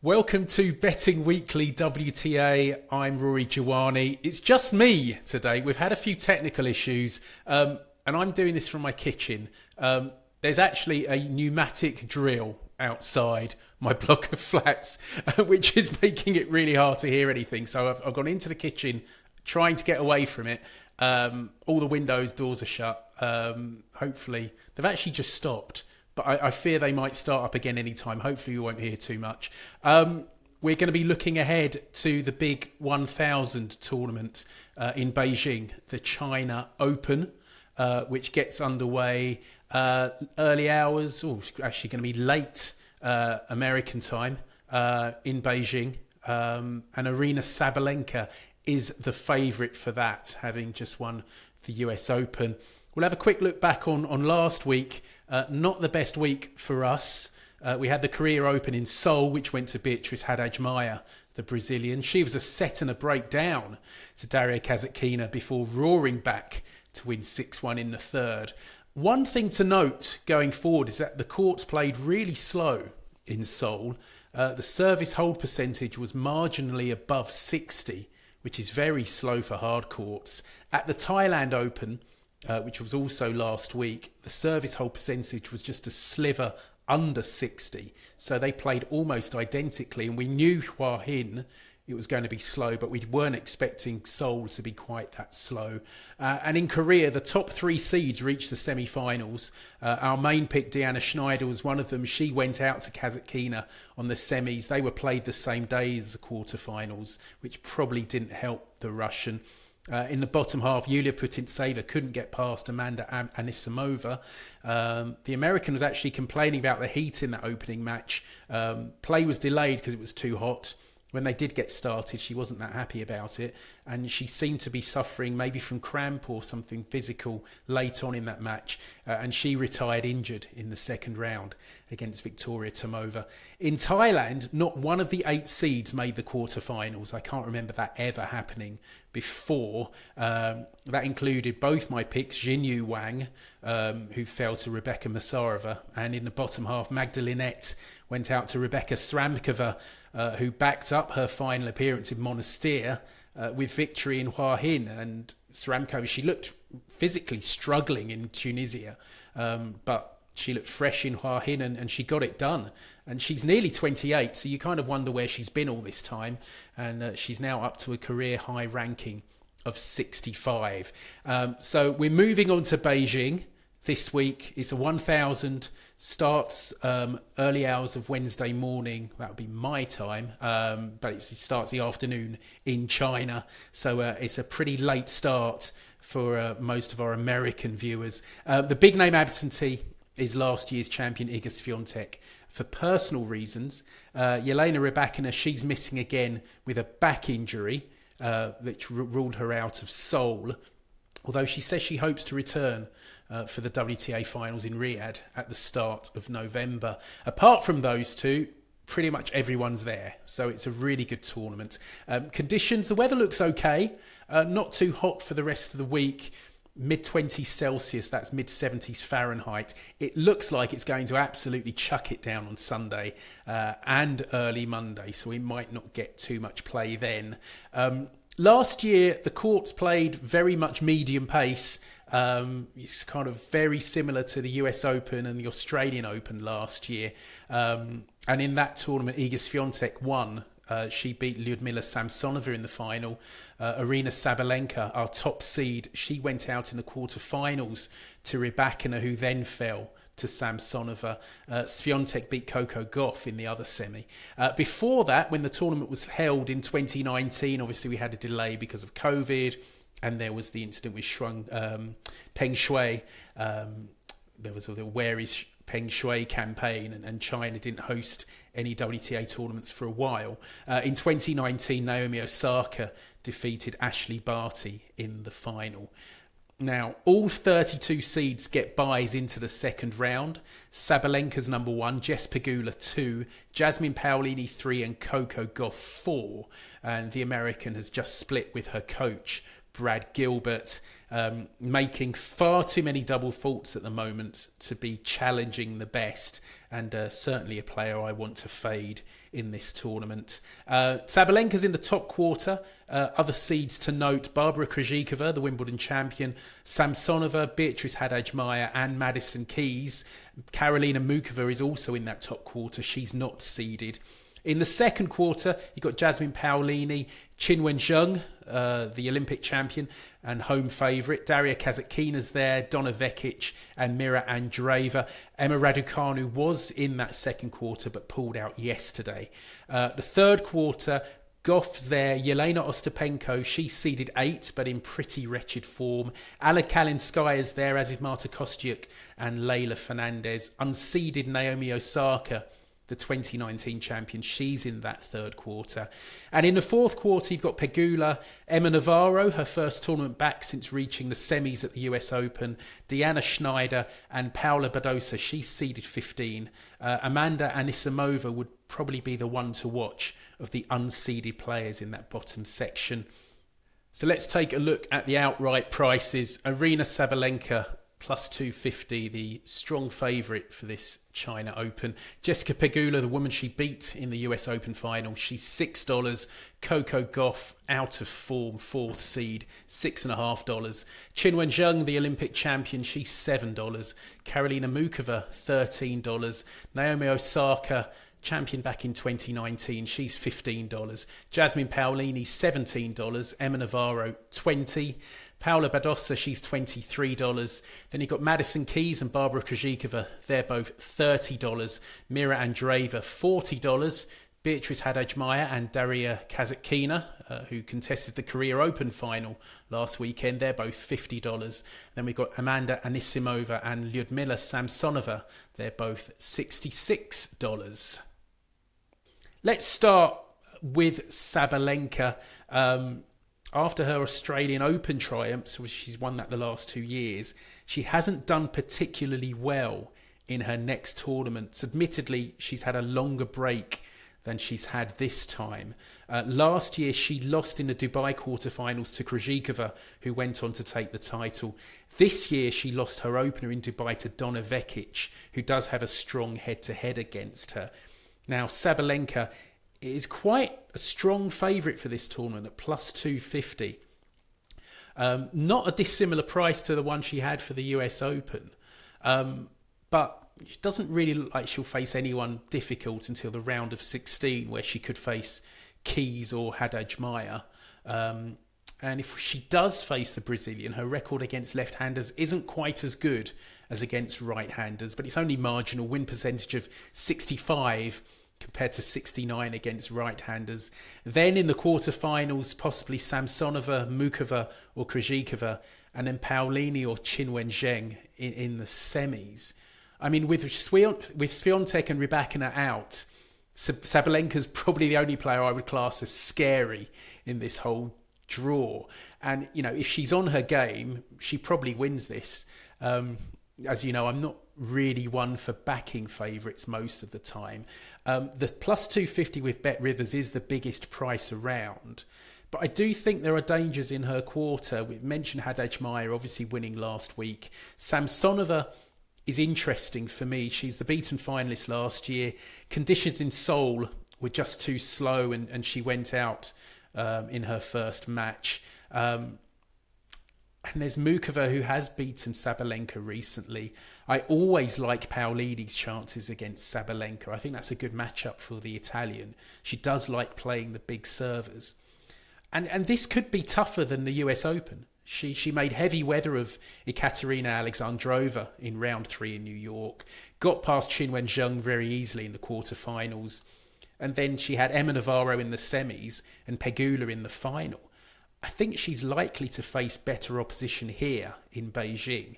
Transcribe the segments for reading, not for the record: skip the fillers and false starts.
Welcome to Betting Weekly WTA. I'm Rory Jiwani. It's just me today. We've had a few technical issues, and I'm doing this from my kitchen. There's actually a pneumatic drill outside my block of flats, which is making it really hard to hear anything. So I've gone into the kitchen, trying to get away from it. All the windows, doors are shut. Hopefully, they've actually just stopped. But I fear they might start up again anytime. Hopefully we won't hear too much. We're going to be looking ahead to the big 1000 tournament in Beijing, the China Open, which gets underway early hours, or actually going to be late American time in Beijing. And Arena Sabalenka is the favourite for that, having just won the US Open. We'll have a quick look back on last week. Not the best week for us. We had the Korea Open in Seoul, which went to Beatriz Haddad-Maia, the Brazilian. She was a set and a break down to Daria Kasatkina before roaring back to win 6-1 in the third. One thing to note going forward is that the courts played really slow in Seoul. The service hold percentage was marginally above 60, which is very slow for hard courts. At the Thailand Open, which was also last week, the service hold percentage was just a sliver under 60. So they played almost identically, and we knew Hua Hin, it was going to be slow, but we weren't expecting Seoul to be quite that slow. And in Korea, the top three seeds reached the semi-finals. Our main pick, Deanna Schneider, was one of them. She went out to Kasatkina on the semis. They were played the same day as the quarterfinals, which probably didn't help the Russian. In the bottom half, Yulia Putintseva couldn't get past Amanda Anisimova. The American was actually complaining about the heat in that opening match. Play was delayed because it was too hot. When they did get started, she wasn't that happy about it. And she seemed to be suffering maybe from cramp or something physical late on in that match. And she retired injured in the second round against Victoria Tomova. In Thailand, not one of the 8 seeds made the quarterfinals. I can't remember that ever happening before. That included both my picks, Jinyu Wang, who fell to Rebecca Masarova. And in the bottom half, Magdalenette went out to Rebecca Sramkova, who backed up her final appearance in Monastir with victory in Hua Hin. And Sramkova, she looked physically struggling in Tunisia, but she looked fresh in Hua Hin, and she got it done. And she's nearly 28, so you kind of wonder where she's been all this time. And she's now up to a career high ranking of 65. So we're moving on to Beijing. This week is a 1000, starts early hours of Wednesday morning. That would be my time, but it starts the afternoon in China. So it's a pretty late start for most of our American viewers. The big name absentee is last year's champion Iga Swiatek. For personal reasons, Elena Rybakina, she's missing again with a back injury, which ruled her out of Seoul. Although she says she hopes to return for the WTA finals in Riyadh at the start of November. Apart from those two, pretty much everyone's there. So it's a really good tournament. Conditions, the weather looks okay. Not too hot for the rest of the week. Mid-20s Celsius, that's mid-70s Fahrenheit. It looks like it's going to absolutely chuck it down on Sunday and early Monday. So we might not get too much play then. Last year, the courts played very much medium pace. It's kind of very similar to the US Open and the Australian Open last year. And in that tournament, Iga Swiatek won. She beat Lyudmila Samsonova in the final. Arina Sabalenka, our top seed, she went out in the quarterfinals to Rybakina, who then fell to Samsonova. Swiatek beat Coco Gauff in the other semi. Before that, when the tournament was held in 2019, obviously we had a delay because of COVID, and there was the incident with Peng Shuai. There was the Where is Peng Shuai campaign, and China didn't host any WTA tournaments for a while. In 2019, Naomi Osaka defeated Ashley Barty in the final. Now, all 32 seeds get byes into the second round. Sabalenka's number 1, Jess Pegula 2, Jasmine Paolini 3, and Coco Gauff 4. And the American has just split with her coach, Brad Gilbert, making far too many double faults at the moment to be challenging the best, and certainly a player I want to fade in this tournament. Sabalenka's in the top quarter. Other seeds to note: Barbara Krejcikova, the Wimbledon champion, Samsonova, Beatrice Haddad-Maia and Madison Keys. Karolina Muchova is also in that top quarter. She's not seeded. In the second quarter, you've got Jasmine Paolini, Qinwen Zheng, the Olympic champion and home favourite. Daria Kasatkina's there, Donna Vekic and Mira Andreeva. Emma Raducanu was in that second quarter but pulled out yesterday. The third quarter, Gauff's there, Elena Ostapenko, she's seeded 8 but in pretty wretched form. Alla Kalinskaya's there, as is Marta Kostyuk and Leylah Fernandez. Unseeded Naomi Osaka, the 2019 champion, she's in that third quarter. And in the fourth quarter, you've got Pegula, Emma Navarro, her first tournament back since reaching the semis at the US Open, Deanna Schneider and Paula Badosa, she's seeded 15. Amanda Anisimova would probably be the one to watch of the unseeded players in that bottom section. So let's take a look at the outright prices. Aryna Sabalenka, plus 250, the strong favourite for this China Open. Jessica Pegula, the woman she beat in the US Open final, she's $6. Coco Gauff, out of form, 4th seed, $6.50. Qinwen Zheng, the Olympic champion, she's $7. Karolina Muchova, $13. Naomi Osaka, champion back in 2019, she's $15. Jasmine Paolini, $17. Emma Navarro, $20. Paula Badosa, she's $23. Then you've got Madison Keys and Barbara Krejcikova, they're both $30. Mira Andreeva, $40. Beatrice Haddad-Maia and Daria Kasatkina, who contested the Korea Open final last weekend, they're both $50. Then we've got Amanda Anisimova and Lyudmila Samsonova, they're both $66. Let's start with Sabalenka. After her Australian Open triumphs, which she's won that the last 2 years, she hasn't done particularly well in her next tournaments. Admittedly, she's had a longer break than she's had this time. Last year, she lost in the Dubai quarterfinals to Krejcikova, who went on to take the title. This year, she lost her opener in Dubai to Donna Vekic, who does have a strong head-to-head against her. Now, Sabalenka is quite a strong favourite for this tournament at plus 250. Not a dissimilar price to the one she had for the US Open. But she doesn't really look like she'll face anyone difficult until the round of 16, where she could face Keys or Haddad-Maia. And if she does face the Brazilian, her record against left-handers isn't quite as good as against right-handers, but it's only marginal, win percentage of 65 compared to 69 against right-handers. Then in the quarterfinals, possibly Samsonova, Muchova or Krejcikova, and then Paolini or Qinwen Zheng in the semis. I mean, with Swiatek and Rybakina out, Sabalenka's probably the only player I would class as scary in this whole draw. And, you know, if she's on her game, she probably wins this. As you know, I'm not really one for backing favourites most of the time. The plus 250 with Bet Rivers is the biggest price around. But I do think there are dangers in her quarter. We mentioned Haddad-Maia obviously winning last week. Samsonova is interesting for me. She's the beaten finalist last year. Conditions in Seoul were just too slow and she went out in her first match. And there's Muchova, who has beaten Sabalenka recently. I always like Paolini's chances against Sabalenka. I think that's a good matchup for the Italian. She does like playing the big servers. And this could be tougher than the US Open. She made heavy weather of Ekaterina Alexandrova in round 3 in New York. Got past Qinwen Zheng very easily in the quarterfinals. And then she had Emma Navarro in the semis and Pegula in the final. I think she's likely to face better opposition here in Beijing.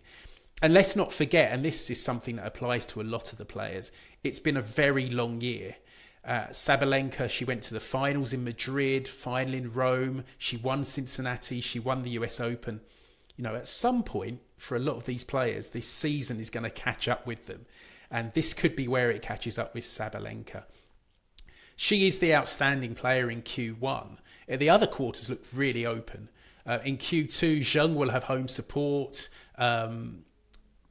And let's not forget, and this is something that applies to a lot of the players, it's been a very long year. Sabalenka, she went to the finals in Madrid, final in Rome, she won Cincinnati, she won the US Open. You know, at some point, for a lot of these players, this season is going to catch up with them. And this could be where it catches up with Sabalenka. She is the outstanding player in Q1. The other quarters looked really open. In Q2, Zheng will have home support.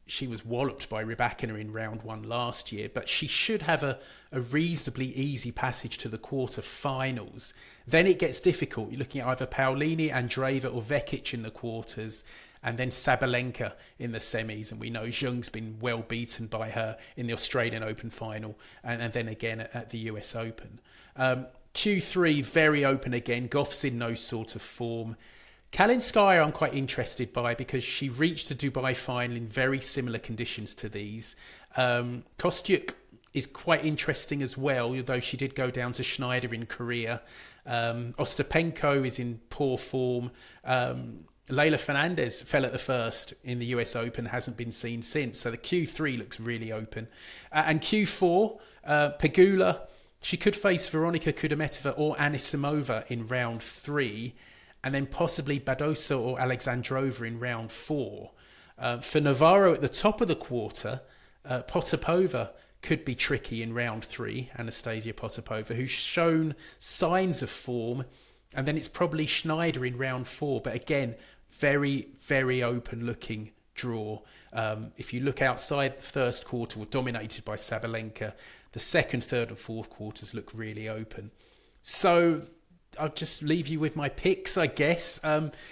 She was walloped by Rybakina in round one last year, but she should have a reasonably easy passage to the quarter-finals. Then it gets difficult. You're looking at either Paolini, Andreeva or Vekic in the quarters, and then Sabalenka in the semis. And we know Zheng's been well beaten by her in the Australian Open final, and then again at the US Open. Q3, very open again. Gauff's in no sort of form. Kalinskaya I'm quite interested by because she reached a Dubai final in very similar conditions to these. Kostyuk is quite interesting as well, although she did go down to Schneider in Korea. Ostapenko is in poor form. Leylah Fernandez fell at the first in the US Open, hasn't been seen since. So the Q3 looks really open. And Q4, Pegula, she could face Veronika Kudermetova or Anisimova in round 3. And then possibly Badosa or Alexandrova in round 4. For Navarro at the top of the quarter, Potapova could be tricky in round 3, Anastasia Potapova, who's shown signs of form. And then it's probably Schneider in round 4. But again, very, very open-looking draw. If you look outside the first quarter, we're dominated by Sabalenka. The second, third and fourth quarters look really open. So I'll just leave you with my picks, I guess.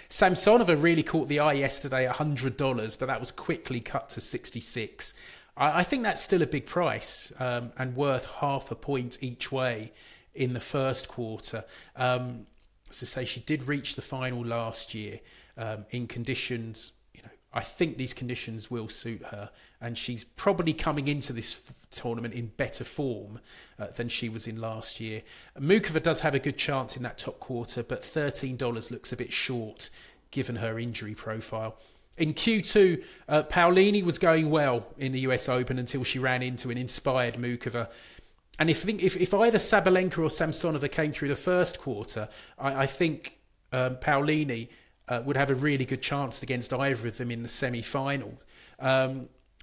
Samsonova really caught the eye yesterday at $100, but that was quickly cut to 66. I think that's still a big price and worth half a point each way in the first quarter. As I say, she did reach the final last year in conditions. I think these conditions will suit her, and she's probably coming into this tournament in better form than she was in last year. Mukova does have a good chance in that top quarter, but $13 looks a bit short given her injury profile. In Q2, Paolini was going well in the US Open until she ran into an inspired Mukova. And if either Sabalenka or Samsonova came through the first quarter, I think Paolini would have a really good chance against either of them in the semi-final.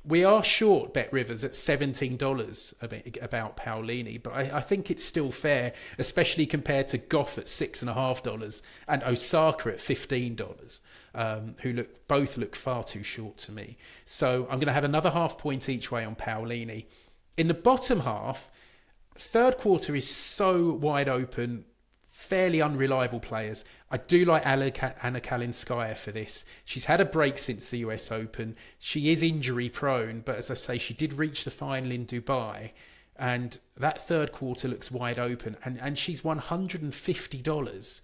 We are short Bet Rivers at $17 about Paolini, but I think it's still fair, especially compared to Gauff at $6.50 and Osaka at $15, who both look far too short to me. So I'm going to have another half point each way on Paolini. In the bottom half, third quarter is so wide open, fairly unreliable players. I do like Anna Kalinskaya for this. She's had a break since the US Open. She is injury prone, but as I say, she did reach the final in Dubai, and that third quarter looks wide open. And she's $150,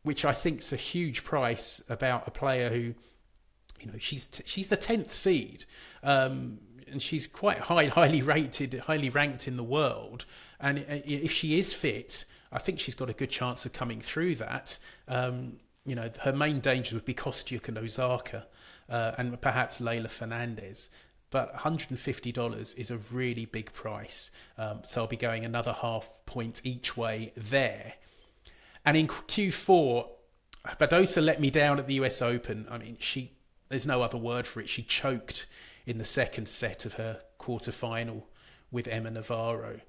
which I think is a huge price about a player who, she's the 10th seed, and she's quite highly rated, highly ranked in the world. And if she is fit, I think she's got a good chance of coming through that. Her main dangers would be Kostyuk and Osaka, and perhaps Leylah Fernandez. But $150 is a really big price. So I'll be going another half point each way there. And in Q4, Badosa let me down at the US Open. I mean, there's no other word for it. She choked in the second set of her quarterfinal with Emma Navarro.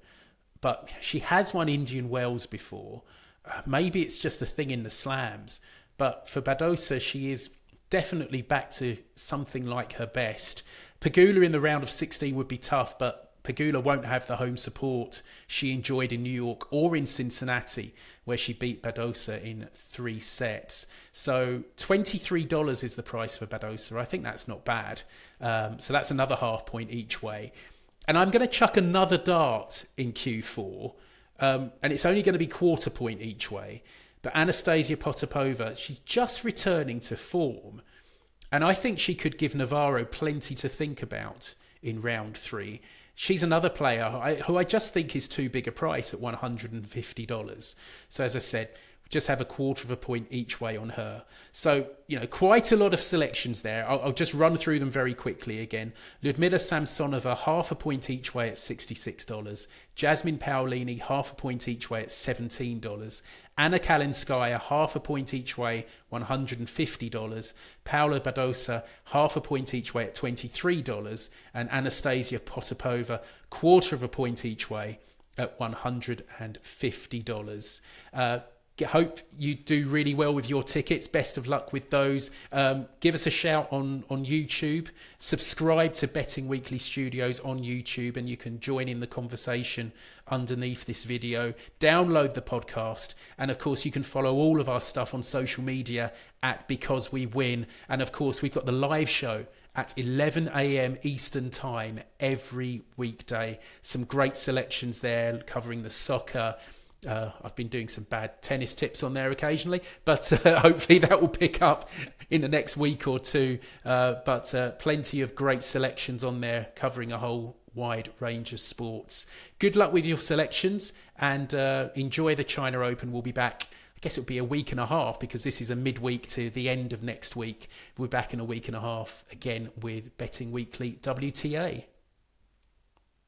But she has won Indian Wells before. Maybe it's just a thing in the slams. But for Badosa, she is definitely back to something like her best. Pegula in the round of 16 would be tough, but Pegula won't have the home support she enjoyed in New York or in Cincinnati, where she beat Badosa in 3 sets. So $23 is the price for Badosa. I think that's not bad. So that's another half point each way. And I'm going to chuck another dart in Q4, and it's only going to be quarter point each way. But Anastasia Potapova, she's just returning to form. And I think she could give Navarro plenty to think about in round 3. She's another player who I just think is too big a price at $150. So as I said, just have a quarter of a point each way on her. So, quite a lot of selections there. I'll just run through them very quickly again. Ludmila Samsonova, half a point each way at $66. Jasmine Paolini, half a point each way at $17. Anna Kalinskaya, half a point each way, $150. Paula Badosa, half a point each way at $23. And Anastasia Potapova, quarter of a point each way at $150. Hope you do really well with your tickets. Best of luck with those. Give us a shout on YouTube. Subscribe to Betting Weekly Studios on YouTube, and you can join in the conversation underneath this video. Download the podcast, and of course you can follow all of our stuff on social media at Because We Win. And of course we've got the live show at 11 a.m. Eastern Time every weekday. Some great selections there covering the soccer. I've been doing some bad tennis tips on there occasionally, but hopefully that will pick up in the next week or two. But plenty of great selections on there covering a whole wide range of sports. Good luck with your selections, and enjoy the China Open. We'll be back, I guess it'll be a week and a half, because this is a midweek to the end of next week. We're back in a week and a half again with Betting Weekly WTA.